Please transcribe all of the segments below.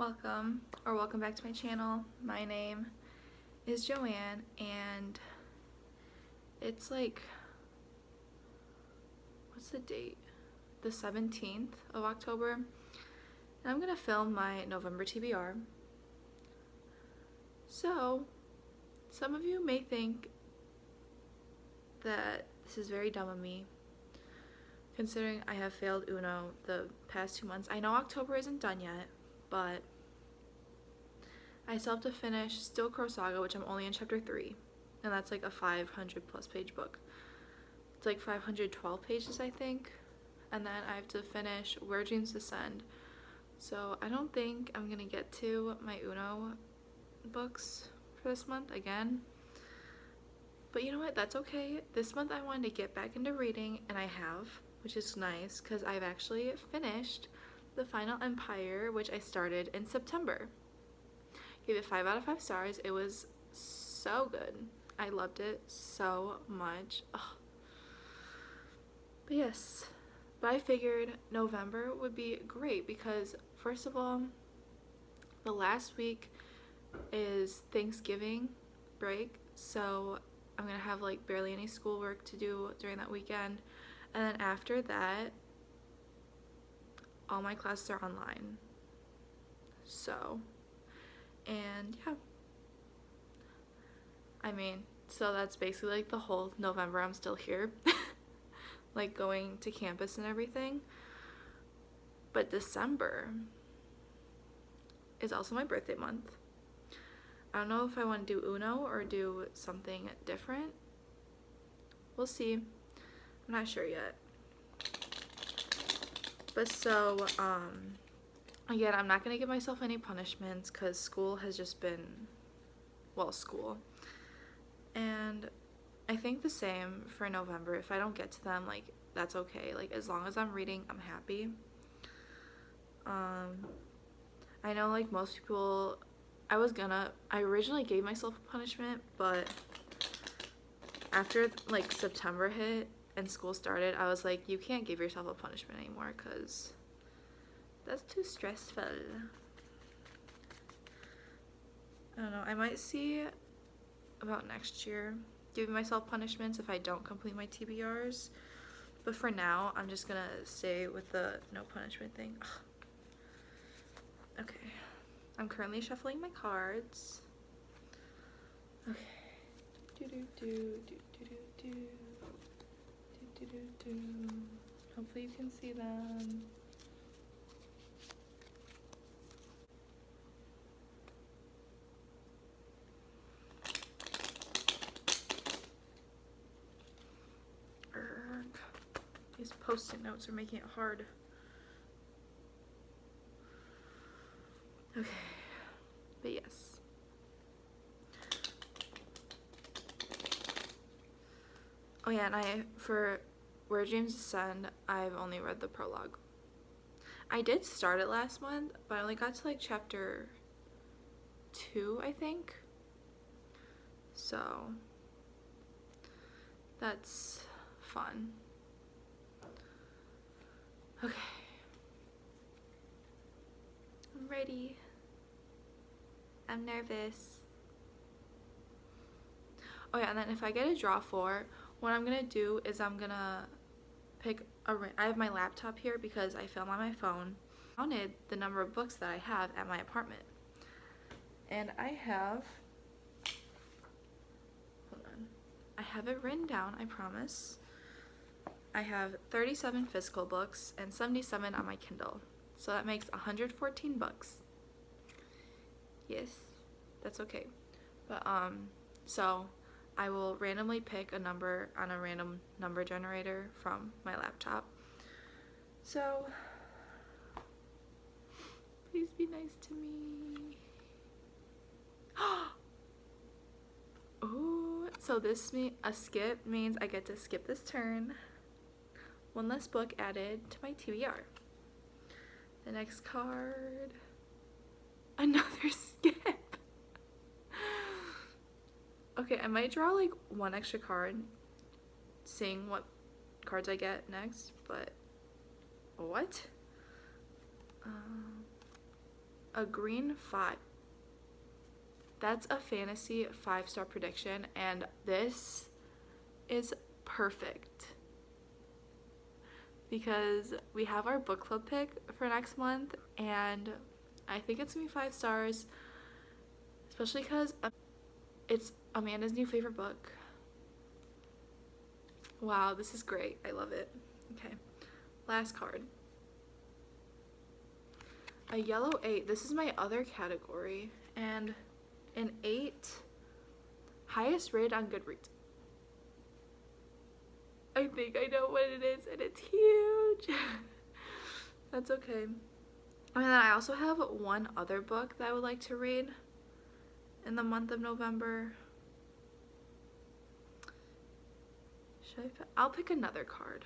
Welcome back to my channel. My name is Joanne, and it's like, what's the date? The 17th of October, and I'm gonna film my November TBR. So, some of you may think that this is very dumb of me, considering I have failed UNO the past 2 months. I know October isn't done yet, but I still have to finish Steel Crow Saga, which I'm only in chapter 3, and that's like a 500 plus page book. It's like 512 pages, I think, and then I have to finish Where Dreams Descend. So I don't think I'm gonna get to my UNO books for this month again, but you know what, that's okay. This month I wanted to get back into reading, and I have, which is nice because I've actually finished The Final Empire, which I started in September. Gave it 5 out of 5 stars. It was so good. I loved it so much. Ugh. But yes, but I figured November would be great because, first of all, the last week is Thanksgiving break, so I'm gonna have like barely any schoolwork to do during that weekend, and then after that all my classes are online. So, and yeah, I mean, so that's basically like the whole November I'm still here like going to campus and everything. But December is also my birthday month. I don't know if I want to do UNO or do something different. We'll see. I'm not sure yet. But so, again, I'm not going to give myself any punishments because school has just been, well, school. And I think the same for November. If I don't get to them, like, that's okay. Like, as long as I'm reading, I'm happy. I know, like, most people, I originally gave myself a punishment, but after, like, September hit and school started, I was like, you can't give yourself a punishment anymore because that's too stressful. I don't know. I might see about next year giving myself punishments if I don't complete my TBRs. But for now, I'm just gonna stay with the no punishment thing. Ugh. Okay. I'm currently shuffling my cards. Okay. Hopefully you can see them. These post-it notes are making it hard. Okay, but yes. Oh yeah, and for Where Dreams Descend, I've only read the prologue. I did start it last month, but I only got to like chapter 2, I think. So that's fun. Okay. I'm ready. I'm nervous. Oh yeah, and then if I get a draw 4, what I'm gonna do is I'm gonna pick I have my laptop here because I film on my phone. I counted the number of books that I have at my apartment. And I have, hold on, I have it written down, I promise. I have 37 physical books and 77 on my Kindle. So that makes 114 books. Yes, that's okay. But, so I will randomly pick a number on a random number generator from my laptop. So, please be nice to me. Oh, so a skip means I get to skip this turn. One less book added to my TBR. The next card, another skip. Okay, I might draw like one extra card, seeing what cards I get next, but what? A green 5. That's a fantasy 5-star prediction, and this is perfect because we have our book club pick for next month, and I think it's gonna be 5 stars, especially because it's Amanda's new favorite book. Wow, this is great. I love it. Okay, last card. A yellow 8. This is my other category, and an 8, highest rated on Goodreads. I think I know what it is, and it's huge. That's okay. And then I also have one other book that I would like to read in the month of November. I'll pick another card.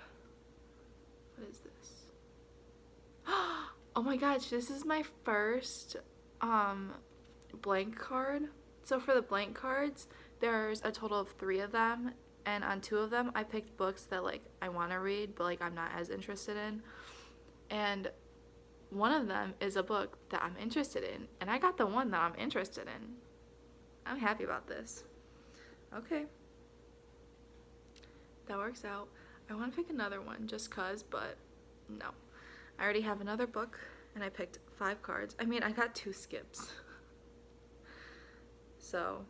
What is this? Oh my gosh, this is my first blank card. So for the blank cards, there's a total of 3 of them, and on 2 of them I picked books that like I want to read but like I'm not as interested in, and one of them is a book that I'm interested in, and I got the one that I'm interested in. I'm happy about this. Okay, that works out. I want to pick another one just cuz, but no, I already have another book and I picked 5 cards. I mean, I got 2 skips. So,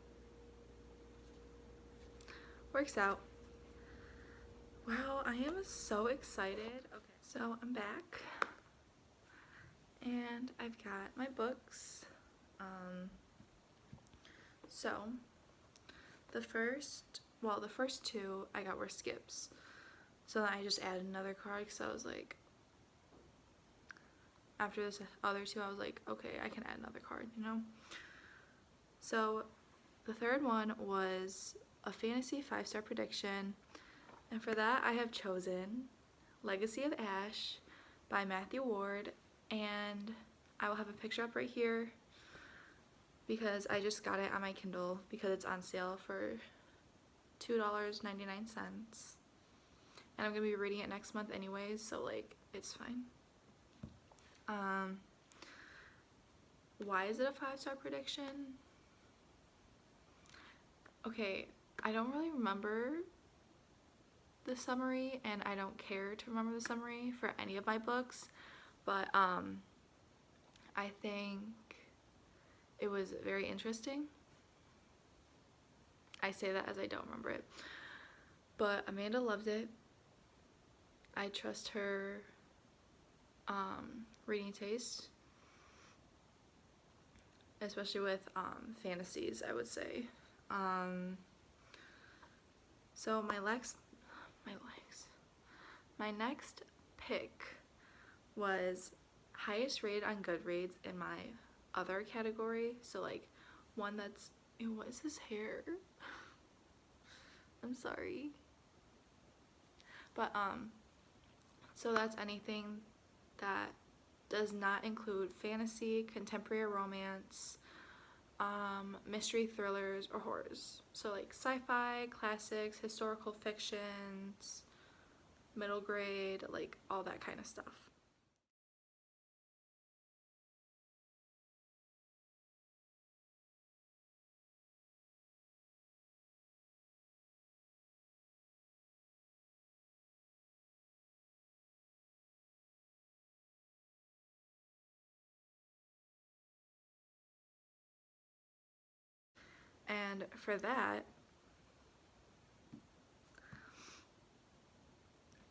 works out. Wow, I am so excited. Okay, so I'm back. And I've got my books. So, the first 2 I got were skips. So then I just added another card because I was like, after this other 2, I was like, okay, I can add another card, you know? So the third one was a fantasy 5-star prediction, and for that I have chosen Legacy of Ash by Matthew Ward, and I will have a picture up right here because I just got it on my Kindle because it's on sale for $2.99, and I'm gonna be reading it next month anyways, so like it's fine. Why is it a 5-star prediction? Okay, I don't really remember the summary, and I don't care to remember the summary for any of my books, but I think it was very interesting. I say that as I don't remember it, but Amanda loved it. I trust her reading taste, especially with fantasies, I would say. So my next pick was highest rated on Goodreads in my other category. So like one that's, ew, what is this hair? I'm sorry. But so that's anything that does not include fantasy, contemporary romance, mystery thrillers, or horrors. So like sci-fi, classics, historical fictions, middle grade, like all that kind of stuff. And for that,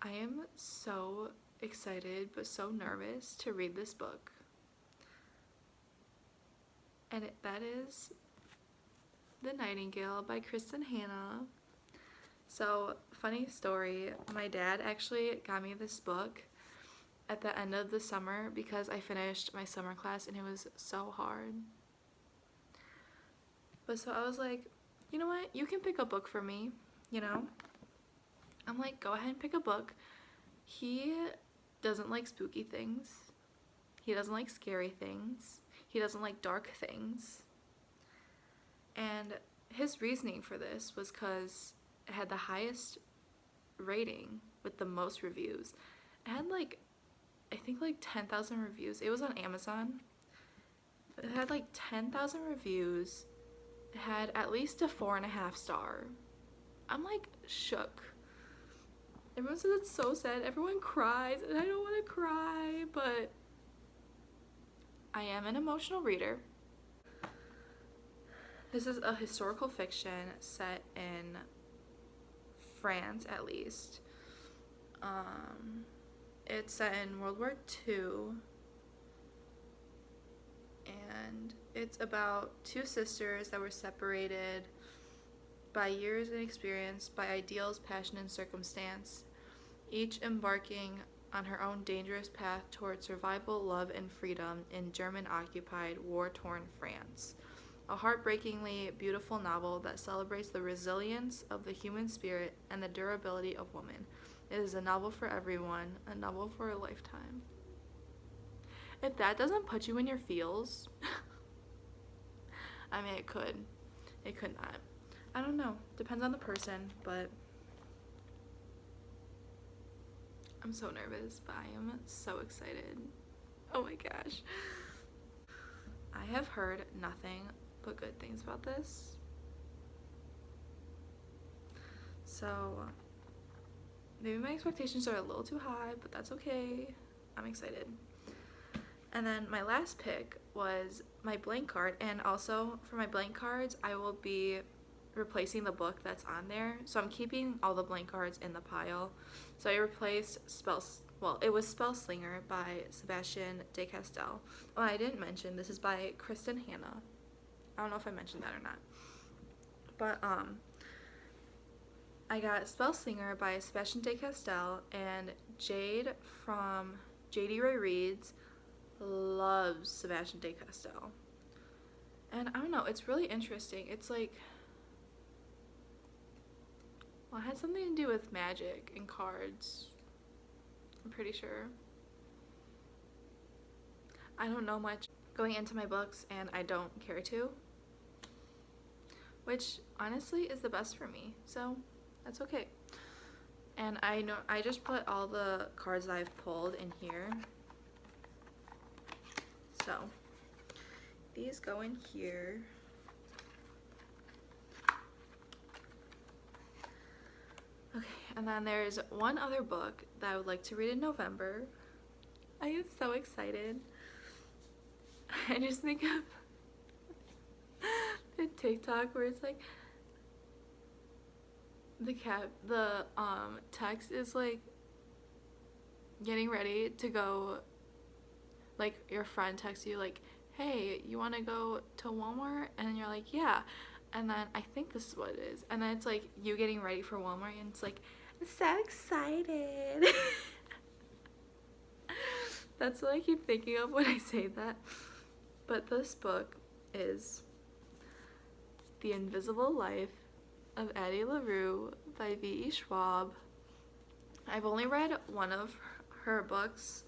I am so excited but so nervous to read this book. And that is The Nightingale by Kristen Hanna. So, funny story, my dad actually got me this book at the end of the summer because I finished my summer class and it was so hard. But so I was like, you know what, you can pick a book for me, you know? I'm like, go ahead and pick a book. He doesn't like spooky things. He doesn't like scary things. He doesn't like dark things. And his reasoning for this was because it had the highest rating with the most reviews. It had like, I think like 10,000 reviews. It was on Amazon. It had like 10,000 reviews. It had at least a 4.5 star. I'm like shook. Everyone says it's so sad. Everyone cries, and I don't want to cry, but I am an emotional reader. This is a historical fiction set in France, at least. It's set in World War II, and it's about two sisters that were separated by years and experience, by ideals, passion, and circumstance, each embarking on her own dangerous path toward survival, love, and freedom in German-occupied, war-torn France. A heartbreakingly beautiful novel that celebrates the resilience of the human spirit and the durability of woman. It is a novel for everyone, a novel for a lifetime. If that doesn't put you in your feels, I mean, it could. It could not. I don't know. Depends on the person, but I'm so nervous, but I am so excited. Oh my gosh. I have heard nothing but good things about this. So maybe my expectations are a little too high, but that's okay. I'm excited. And then my last pick was my blank card, and also for my blank cards, I will be replacing the book that's on there. So I'm keeping all the blank cards in the pile. So I replaced it was Spellslinger by Sebastian de Castell. Oh, I didn't mention this is by Kristen Hanna. I don't know if I mentioned that or not. But I got Spellslinger by Sebastian de Castell, and Jade from JD Ray Reads loves Sebastian de Castell. And I don't know, it's really interesting. It's like, well, it had something to do with magic and cards, I'm pretty sure. I don't know much going into my books, and I don't care to, which honestly is the best for me, so that's okay. And I know I just put all the cards that I've pulled in here. So these go in here. Okay, and then there's one other book that I would like to read in November. I am so excited. I just think of the TikTok where it's like the text is like getting ready to go, like your friend texts you like, hey, you want to go to Walmart? And you're like, yeah. And then I think this is what it is. And then it's like you getting ready for Walmart, and it's like, I'm so excited. That's what I keep thinking of when I say that. But this book is The Invisible Life of Addie LaRue by V.E. Schwab. I've only read one of her books,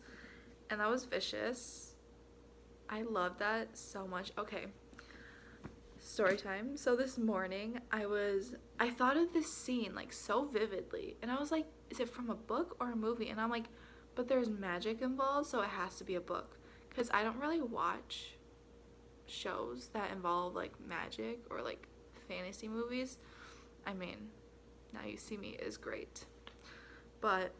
and that was Vicious. I love that so much. Okay, story time. So this morning I thought of this scene like so vividly, and I was like, is it from a book or a movie? And I'm like, but there's magic involved, so it has to be a book, because I don't really watch shows that involve like magic or like fantasy movies. I mean, Now You See Me is great, but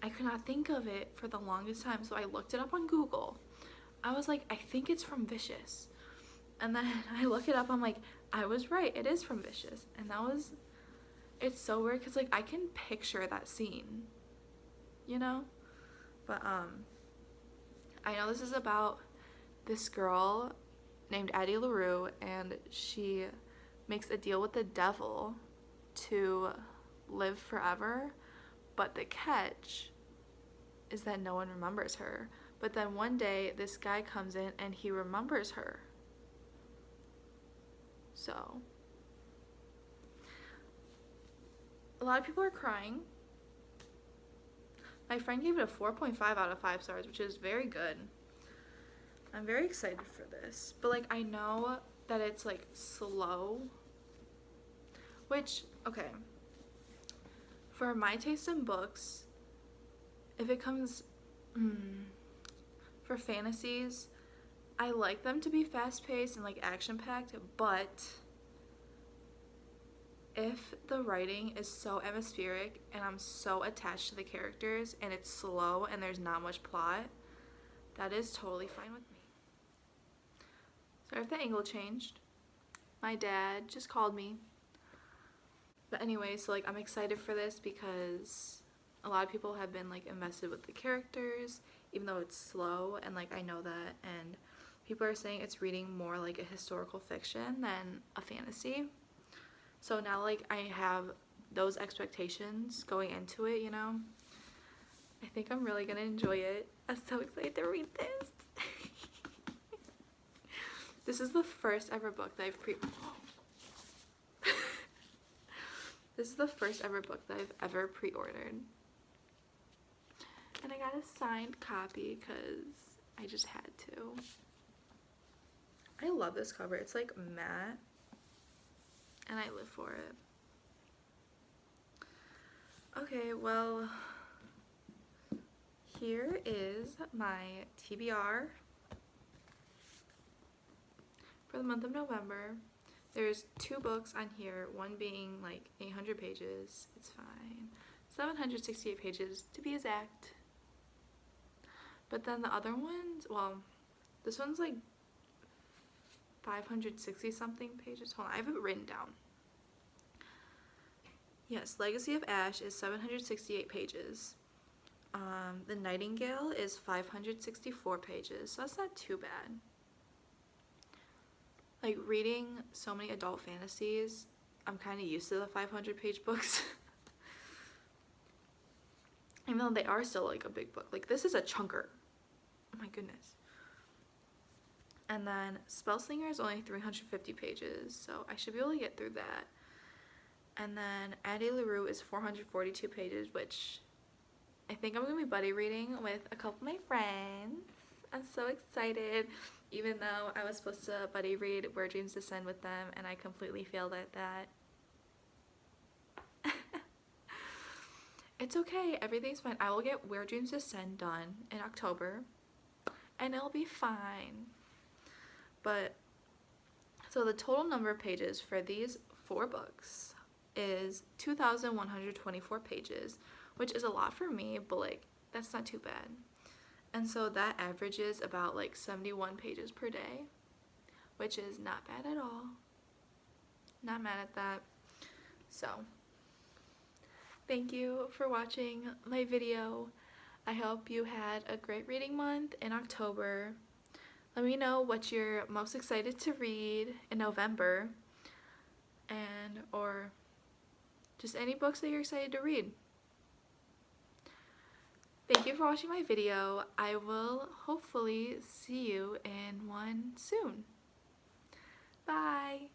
I could not think of it for the longest time, so I looked it up on Google. I was like, I think it's from Vicious. And then I look it up, I'm like, I was right, it is from Vicious. And it's so weird, because like I can picture that scene, you know? But I know this is about this girl named Addie LaRue, and she makes a deal with the devil to live forever, but the catch is that no one remembers her. But then one day this guy comes in and he remembers her. So a lot of people are crying. My friend gave it a 4.5 out of 5 stars, which is very good. I'm very excited for this. But like, I know that it's like slow, which, okay, for my taste in books, if it comes for fantasies, I like them to be fast-paced and like action-packed, but if the writing is so atmospheric and I'm so attached to the characters and it's slow and there's not much plot, that is totally fine with me. Sorry if the angle changed. My dad just called me. But anyway, so like I'm excited for this because a lot of people have been like invested with the characters, even though it's slow, and like I know that, and people are saying it's reading more like a historical fiction than a fantasy. So now like I have those expectations going into it, you know. I think I'm really gonna enjoy it. I'm so excited to read this. This is the first ever book that I've This is the first ever book that I've ever pre-ordered. And I got a signed copy because I just had to. I love this cover. It's like matte. And I live for it. Okay, well, here is my TBR for the month of November. There's 2 books on here, one being like 800 pages. It's fine. 768 pages to be exact. But then the other ones, well, this one's like 560 something pages. Hold on, I have it written down. Yes, Legacy of Ash is 768 pages. The Nightingale is 564 pages, so that's not too bad. Like, reading so many adult fantasies, I'm kind of used to the 500-page books. Even though they are still like a big book. Like, this is a chunker. Oh my goodness. And then Spellslinger is only 350 pages, so I should be able to get through that. And then Addie LaRue is 442 pages, which I think I'm going to be buddy reading with a couple of my friends. I'm so excited, even though I was supposed to buddy read Where Dreams Descend with them, and I completely failed at that. It's okay, everything's fine. I will get Where Dreams Descend done in October, and it'll be fine. But, so the total number of pages for these 4 books is 2,124 pages, which is a lot for me, but like, that's not too bad. And so that averages about like 71 pages per day, which is not bad at all. Not mad at that. So, thank you for watching my video. I hope you had a great reading month in October. Let me know what you're most excited to read in November, and or just any books that you're excited to read. Thank you for watching my video. I will hopefully see you in one soon. Bye!